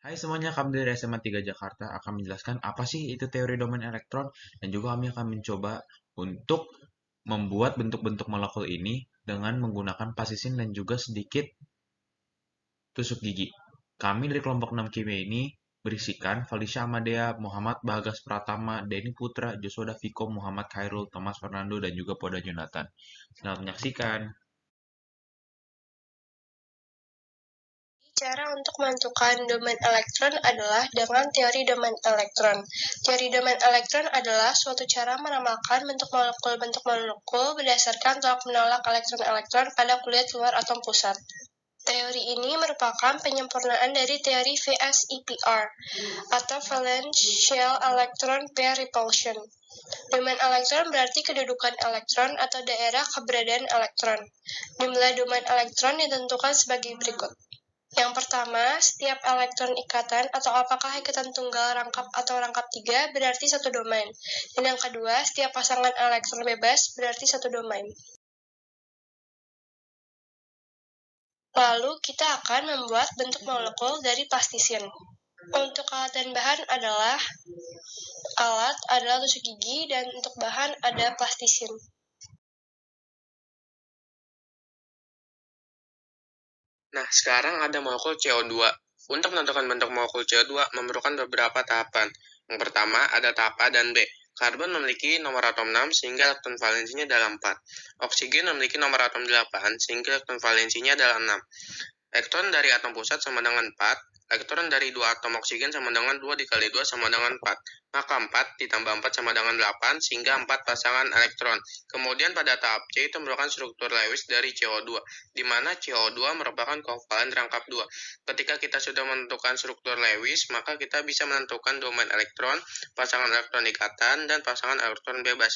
Hai semuanya, kami dari SMA 3 Jakarta akan menjelaskan apa sih itu teori domain elektron dan juga kami akan mencoba untuk membuat bentuk-bentuk molekul ini dengan menggunakan pasisin dan juga sedikit tusuk gigi. Kami dari kelompok 6 kimia ini berisikan Felicia Amadea, Muhammad Bagas Pratama, Denny Putra, Joshua Daviko, Muhammad Khairul, Thomas Fernando, dan juga Poda Jonathan. Selamat menyaksikan. Cara untuk menentukan domain elektron adalah dengan teori domain elektron. Teori domain elektron adalah suatu cara meramalkan bentuk molekul berdasarkan tolak-menolak elektron-elektron pada kulit luar atom pusat. Teori ini merupakan penyempurnaan dari teori VSEPR atau Valence-Shell Electron Pair Repulsion. Domain elektron berarti kedudukan elektron atau daerah keberadaan elektron. Jumlah domain elektron ditentukan sebagai berikut. Yang pertama, setiap elektron ikatan atau apakah ikatan tunggal rangkap atau rangkap 3 berarti satu domain. Dan yang kedua, setiap pasangan elektron bebas berarti satu domain. Lalu kita akan membuat bentuk molekul dari plastisin. Untuk alat dan bahan adalah tusuk gigi dan untuk bahan ada plastisin. Nah, sekarang ada molekul CO2. Untuk menentukan bentuk molekul CO2 memerlukan beberapa tahapan. Yang pertama ada tahap A dan B. Karbon memiliki nomor atom 6 sehingga elektron valensinya adalah 4. Oksigen memiliki nomor atom 8 sehingga elektron valensinya adalah 6. Elektron dari atom pusat sama dengan 4. Elektron dari dua atom oksigen sama dengan 2 dikali 2 sama dengan 4. Maka 4 ditambah 4 sama dengan 8 sehingga 4 pasangan elektron. Kemudian pada tahap C itu merupakan struktur Lewis dari CO2, di mana CO2 merupakan kovalen rangkap 2. Ketika kita sudah menentukan struktur Lewis, maka kita bisa menentukan domain elektron, pasangan elektron ikatan, dan pasangan elektron bebas,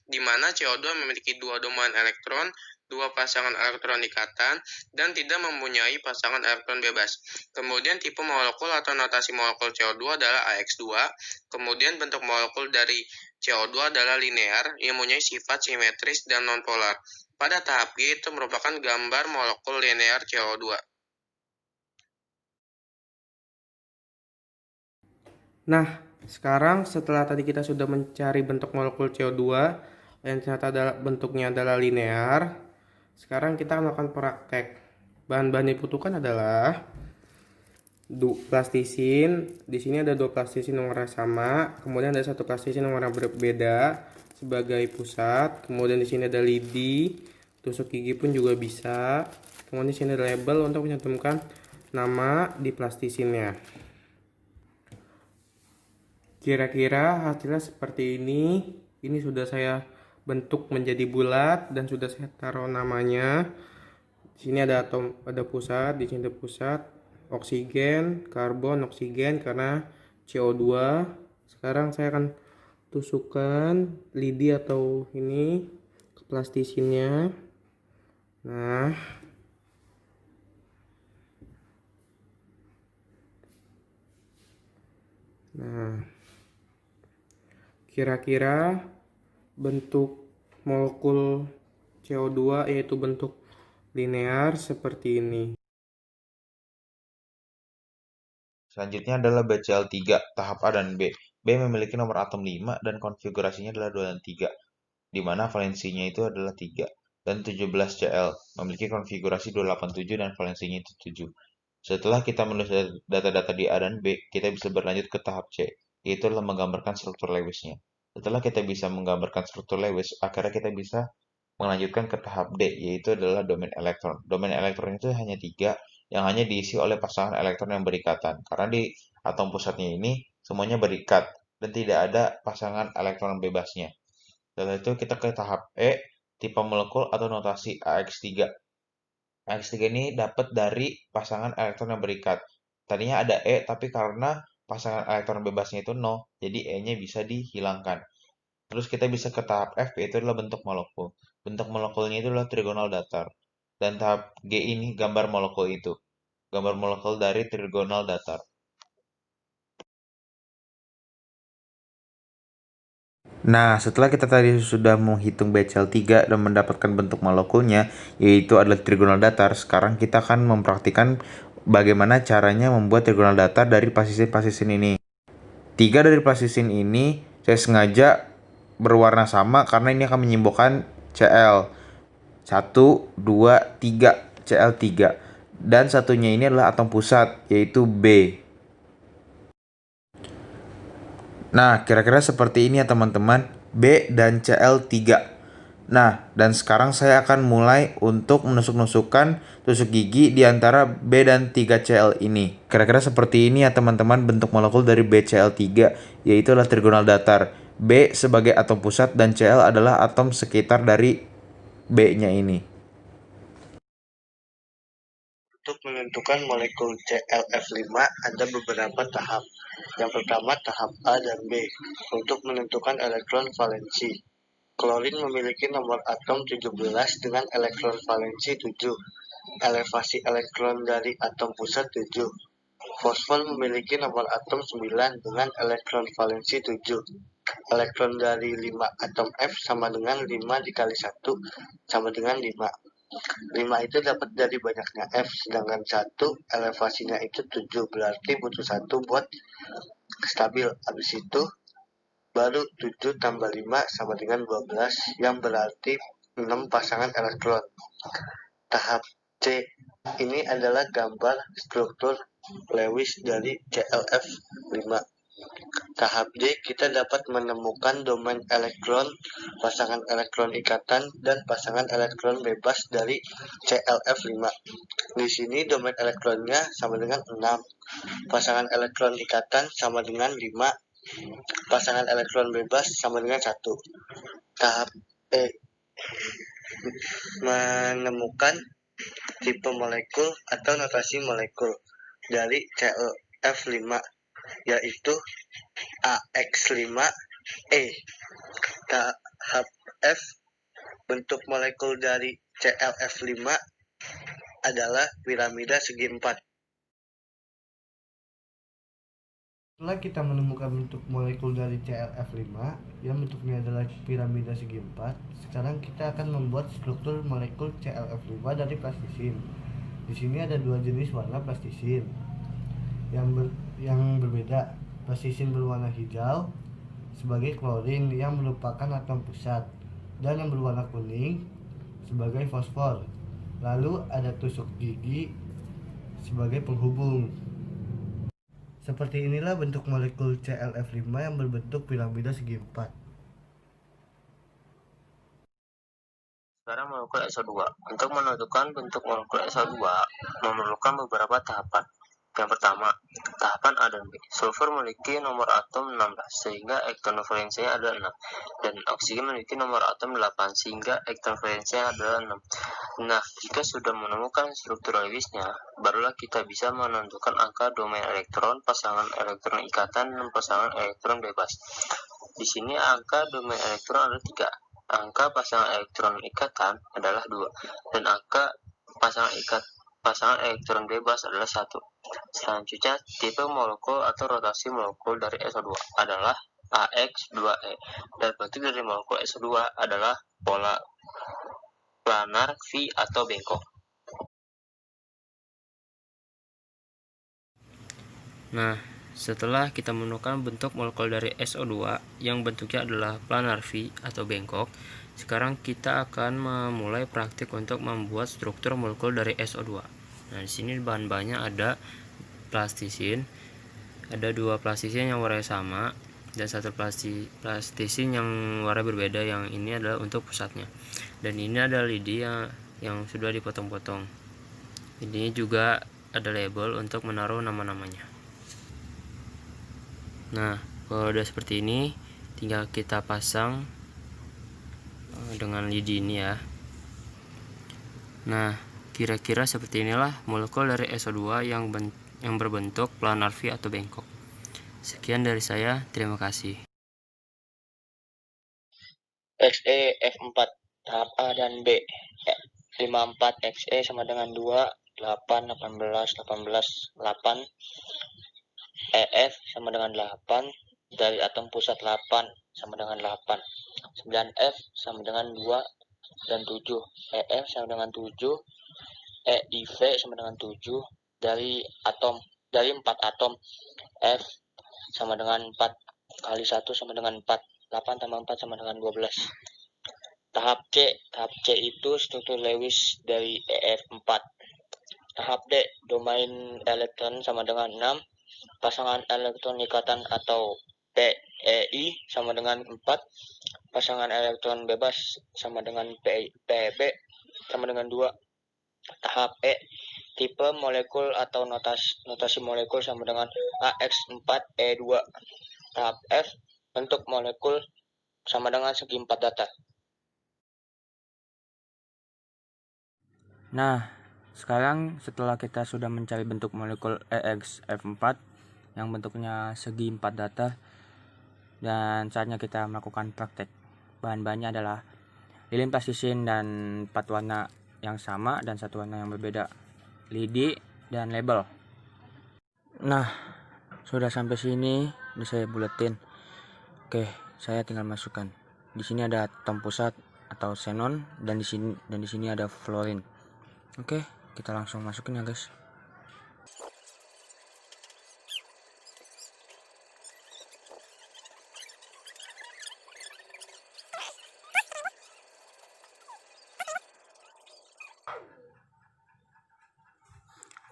di mana CO2 memiliki dua domain elektron, dua pasangan elektron ikatan, dan tidak mempunyai pasangan elektron bebas. Kemudian tipe molekul atau notasi molekul CO2 adalah AX2. Kemudian bentuk molekul dari CO2 adalah linear yang mempunyai sifat simetris dan nonpolar. Pada tahap G itu merupakan gambar molekul linear CO2. Nah, sekarang setelah tadi kita sudah mencari bentuk molekul CO2 yang ternyata bentuknya adalah linear, sekarang kita akan melakukan praktek. Bahan-bahan yang dibutuhkan adalah plastisin. Di sini ada dua plastisin yang warna sama, kemudian ada satu plastisin yang warna berbeda sebagai pusat. Kemudian di sini ada lidi, tusuk gigi pun juga bisa. Kemudian di sini ada label untuk mencantumkan nama di plastisinnya. Kira-kira hasilnya seperti ini. Ini sudah saya bentuk menjadi bulat dan sudah saya taruh namanya. Di sini ada atom, ada pusat, di sini ada pusat, oksigen, karbon, oksigen karena CO2. Sekarang saya akan tusukkan lidi atau ini ke plastisinnya. Nah, kira-kira bentuk molekul CO2 yaitu bentuk linear seperti ini. Selanjutnya adalah BCl3 tahap A dan B. B memiliki nomor atom 5 dan konfigurasinya adalah 2 dan 3, di mana valensinya itu adalah 3. Dan 17Cl memiliki konfigurasi 287 dan valensinya itu 7. Setelah kita menulis data-data di A dan B, kita bisa berlanjut ke tahap C, yaitu adalah menggambarkan struktur Lewisnya. Setelah kita bisa menggambarkan struktur Lewis, akhirnya kita bisa melanjutkan ke tahap D, yaitu adalah domain elektron. Domain elektron itu hanya 3, yang hanya diisi oleh pasangan elektron yang berikatan. Karena di atom pusatnya ini semuanya berikat dan tidak ada pasangan elektron bebasnya. Setelah itu kita ke tahap E, tipe molekul atau notasi AX3. AX3 ini dapat dari pasangan elektron yang berikat. Tadinya ada E, tapi karena pasangan elektron bebasnya itu 0, jadi E-nya bisa dihilangkan. Terus kita bisa ke tahap F, yaitu adalah bentuk molekul. Bentuk molekulnya itu adalah trigonal datar. Dan tahap G ini gambar molekul itu. Gambar molekul dari trigonal datar. Nah, setelah kita tadi sudah menghitung BCl3 dan mendapatkan bentuk molekulnya, yaitu adalah trigonal datar, sekarang kita akan mempraktikkan bagaimana caranya membuat trigonal datar dari plasisin-plasisin ini. 3 dari plasisin ini saya sengaja berwarna sama karena ini akan menyimbolkan Cl. 1, 2, 3, Cl3. Dan satunya ini adalah atom pusat, yaitu B. Nah, kira-kira seperti ini ya teman-teman, B dan Cl3. Nah, dan sekarang saya akan mulai untuk menusuk-nusukkan tusuk gigi di antara B dan 3Cl ini. Kira-kira seperti ini ya teman-teman bentuk molekul dari BCl3, yaitu adalah trigonal datar. B sebagai atom pusat dan Cl adalah atom sekitar dari B-nya ini. Untuk menentukan molekul ClF5 ada beberapa tahap. Yang pertama tahap A dan B untuk menentukan elektron valensi. Klorin memiliki nomor atom 17 dengan elektron valensi 7. Elevasi elektron dari atom pusat 7. Fosfor memiliki nomor atom 9 dengan elektron valensi 7. Elektron dari 5 atom F sama dengan 5 dikali 1 sama dengan 5. 5 itu dapat dari banyaknya F, sedangkan 1 elevasinya itu 7, berarti butuh 1 buat stabil. Habis itu baru 7 tambah 5 sama dengan 12, yang berarti 6 pasangan elektron. Tahap C ini adalah gambar struktur Lewis dari ClF5. Tahap D, kita dapat menemukan domain elektron, pasangan elektron ikatan, dan pasangan elektron bebas dari ClF5. Di sini domain elektronnya sama dengan 6, pasangan elektron ikatan sama dengan 5, pasangan elektron bebas sama dengan 1. Tahap E, menemukan tipe molekul atau notasi molekul dari ClF5, yaitu AX5E. Tahap F, bentuk molekul dari ClF5 adalah piramida segi 4. Setelah kita menemukan bentuk molekul dari ClF5 yang bentuknya adalah piramida segi 4, sekarang kita akan membuat struktur molekul ClF5 dari plastisin. Di sini ada dua jenis warna plastisin yang berbeda. Plastisin berwarna hijau sebagai klorin yang merupakan atom pusat, dan yang berwarna kuning sebagai fosfor. Lalu ada tusuk gigi sebagai penghubung. Seperti inilah bentuk molekul ClF5 yang berbentuk piramida segi 4. Sekarang molekul SO2. Untuk menentukan bentuk molekul SO2 memerlukan beberapa tahapan. Yang pertama, tahapan A dan B. Sulfur memiliki nomor atom 16 sehingga elektron valensinya adalah 6, dan oksigen memiliki nomor atom 8 sehingga elektron valensinya adalah 6. Nah, jika sudah menemukan struktur Lewisnya, barulah kita bisa menentukan angka domain elektron, pasangan elektron ikatan, dan pasangan elektron bebas. Di sini angka domain elektron adalah 3. Angka pasangan elektron ikatan adalah 2, dan angka pasangan elektron bebas adalah 1. Selanjutnya, tipe molekul atau rotasi molekul dari SO2 adalah AX2E, dan bentuk dari molekul SO2 adalah planar, V, atau bengkok. Nah, setelah kita menemukan bentuk molekul dari SO2 yang bentuknya adalah planar V atau bengkok, sekarang kita akan memulai praktik untuk membuat struktur molekul dari SO2. Nah, di sini bahan-bahannya ada plastisin, ada 2 plastisin yang warnanya sama, dan 1 plastisin yang warna berbeda. Yang ini adalah untuk pusatnya, dan ini ada lidi yang sudah dipotong-potong. Ini juga ada label untuk menaruh nama-namanya. Nah, kalau udah seperti ini, tinggal kita pasang dengan lidi ini ya. Nah, kira-kira seperti inilah molekul dari SO2 yang berbentuk planar V atau bengkok. Sekian dari saya, terima kasih. XE F4 tahap A dan B. 54 XE sama dengan 2, 8, 18, 18, 8. EF sama dengan 8, dari atom pusat 8 sama dengan 8. 9F sama dengan 2 dan 7. EF sama dengan 7. EIV sama dengan 7. dari 4 atom. F sama dengan 4 kali 1 sama dengan 4. 8 tambah 4 sama dengan 12. Tahap C itu struktur Lewis dari EF4. Tahap D, domain elektron sama dengan 6. Pasangan elektron ikatan atau PEI sama dengan 4. Pasangan elektron bebas sama dengan PB sama dengan 2. Tahap E, tipe molekul atau notasi molekul sama dengan AX4E2. Tahap F, bentuk molekul sama dengan segi 4 datar. Nah, sekarang setelah kita sudah mencari bentuk molekul EXF4 yang bentuknya segi 4 datar, dan saatnya kita melakukan praktek. Bahan-bahannya adalah lilin plastisin dan 4 warna yang sama dan 1 warna yang berbeda, lidi, dan label. Nah, sudah sampai sini, ini saya buletin. Oke, saya tinggal masukkan. Di sini ada atom pusat atau xenon, dan di sini ada fluorin. Oke, kita langsung masukin ya guys.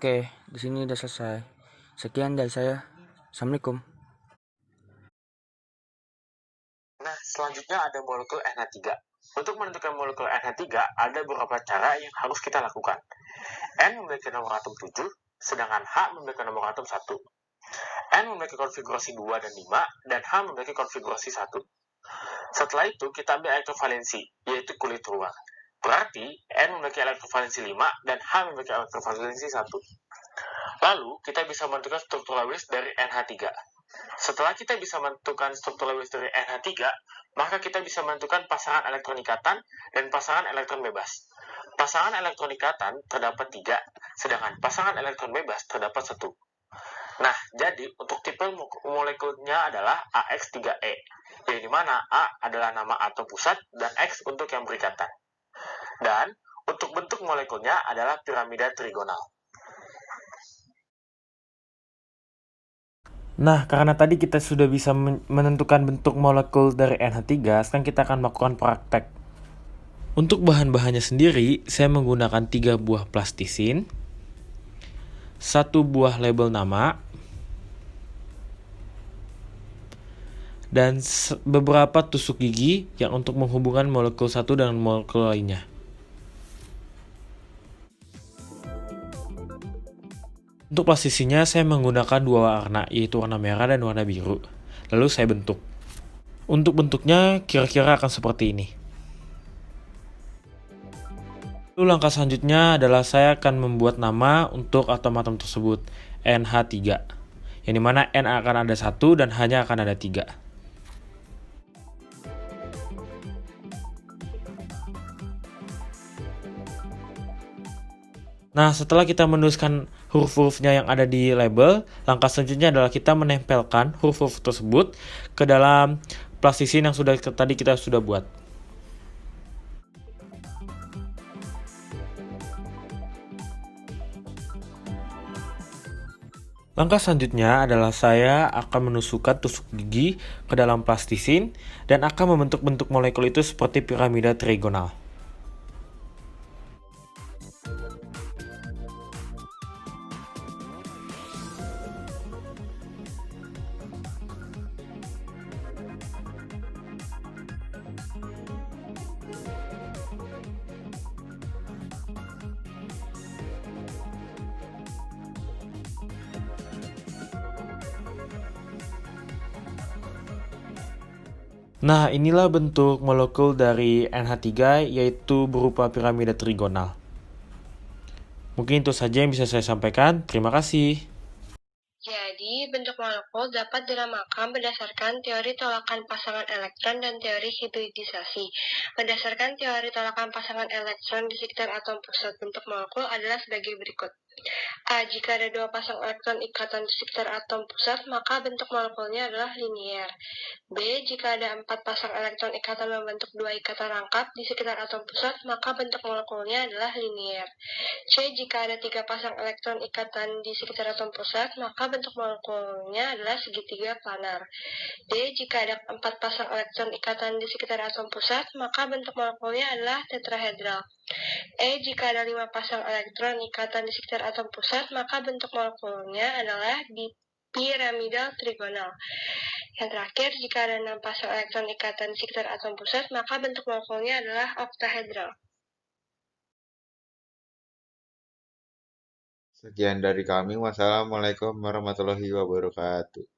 Oke, di sini udah selesai. Sekian dari saya. Assalamualaikum. Nah, selanjutnya ada molekul NH3. Untuk menentukan molekul NH3, ada beberapa cara yang harus kita lakukan. N memiliki nomor atom 7, sedangkan H memiliki nomor atom 1. N memiliki konfigurasi 2 dan 5, dan H memiliki konfigurasi 1. Setelah itu, kita ambil elektrovalensi, yaitu kulit ruang. Berarti, N memiliki elektrovalensi 5, dan H memiliki elektrovalensi 1. Lalu, kita bisa menentukan struktur Lewis dari NH3. Setelah kita bisa menentukan struktur Lewis dari NH3, maka kita bisa menentukan pasangan elektron ikatan dan pasangan elektron bebas. Pasangan elektron ikatan terdapat 3, sedangkan pasangan elektron bebas terdapat 1. Nah, jadi untuk tipe molekulnya adalah AX3E, yang dimana A adalah nama atom pusat dan X untuk yang berikatan. Dan untuk bentuk molekulnya adalah piramida trigonal. Nah, karena tadi kita sudah bisa menentukan bentuk molekul dari NH3, sekarang kita akan melakukan praktek. Untuk bahan-bahannya sendiri, saya menggunakan 3 buah plastisin, 1 buah label nama, dan beberapa tusuk gigi yang untuk menghubungkan molekul satu dengan molekul lainnya. Untuk plastisinya saya menggunakan 2 warna, yaitu warna merah dan warna biru. Lalu saya bentuk. Untuk bentuknya kira-kira akan seperti ini. Lalu langkah selanjutnya adalah saya akan membuat nama untuk atom-atom tersebut, NH3. Yang dimana N akan ada 1 dan H-nya akan ada 3. Nah, setelah kita menuliskan huruf-hurufnya yang ada di label, langkah selanjutnya adalah kita menempelkan huruf-huruf tersebut ke dalam plastisin yang tadi kita sudah buat. Langkah selanjutnya adalah saya akan menusukkan tusuk gigi ke dalam plastisin dan akan membentuk bentuk molekul itu seperti piramida trigonal. Nah, inilah bentuk molekul dari NH3, yaitu berupa piramida trigonal. Mungkin itu saja yang bisa saya sampaikan. Terima kasih. Jadi, bentuk molekul dapat diramakan berdasarkan teori tolakan pasangan elektron dan teori hibridisasi. Berdasarkan teori tolakan pasangan elektron di sekitar atom pusat bentuk molekul adalah sebagai berikut. A. Jika ada dua pasang elektron ikatan di sekitar atom pusat, maka bentuk molekulnya adalah linier. B. Jika ada 4 pasang elektron ikatan membentuk dua ikatan rangkap di sekitar atom pusat, maka bentuk molekulnya adalah linier. C. Jika ada 3 pasang elektron ikatan di sekitar atom pusat, maka bentuk molekulnya adalah segitiga planar. D. Jika ada 4 pasang elektron ikatan di sekitar atom pusat, maka bentuk molekulnya adalah tetrahedral. E. Jika ada 5 pasang elektron ikatan di sekitar atom pusat, maka bentuk molekulnya adalah piramidal trigonal. Yang terakhir, jika ada 6 pasang elektron ikatan di sekitar atom pusat, maka bentuk molekulnya adalah oktahedral. Sekian dari kami. Wassalamualaikum warahmatullahi wabarakatuh.